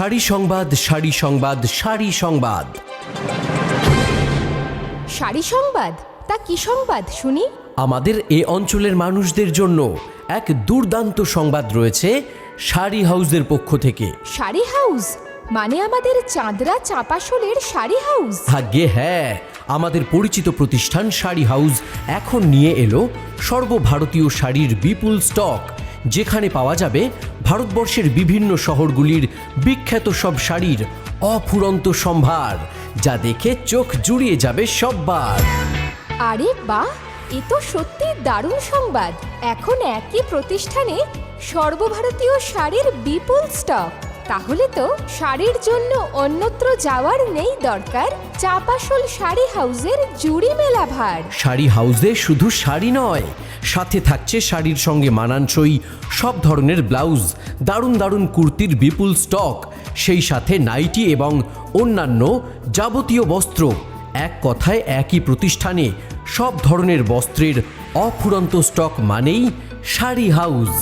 শাড়ি সংবাদ, শাড়ি সংবাদ, শাড়ি সংবাদ। শাড়ি সংবাদ? তা কি সংবাদ শুনি? আমাদের এ অঞ্চলের মানুষদের জন্য এক দুর্দান্ত সংবাদ রয়েছে শাড়ি হাউসের পক্ষ থেকে। শাড়ি হাউস মানে আমাদের চাঁদরা চাপাশোলের শাড়ি হাউস? আজ্ঞে হ্যাঁ, আমাদের পরিচিত প্রতিষ্ঠান শাড়ি হাউস এখন নিয়ে এলো সর্বভারতীয় শাড়ির বিপুল স্টক, যেখানে পাওয়া যাবে ভারতবর্ষের বিভিন্ন শহরগুলির বিখ্যাত সব শাড়ির অফুরন্ত সম্ভার, যা দেখে চোখ জুড়িয়ে যাবে সববার। আরে বাহ, এ তো সত্যি দারুণ সংবাদ। এখন একই প্রতিষ্ঠানে সর্বভারতীয় শাড়ির বিপুল স্টক। তাহলে তো শাড়ির জন্য অন্যত্র যাওয়ার নেই দরকার। চাপাশোল শাড়ি হাউসের জুড়ি মেলা ভার। শাড়ি হাউসে শুধু শাড়ি নয়, সাথে থাকছে শাড়ির সঙ্গে মানানসই সব ধরনের ব্লাউজ, দারুণ দারুণ কুর্তির বিপুল স্টক, সেই সাথে নাইটি এবং অন্যান্য যাবতীয় বস্ত্র। এক কথায় একই প্রতিষ্ঠানে সব ধরনের বস্ত্রের অফুরন্ত স্টক মানেই শাড়ি হাউস।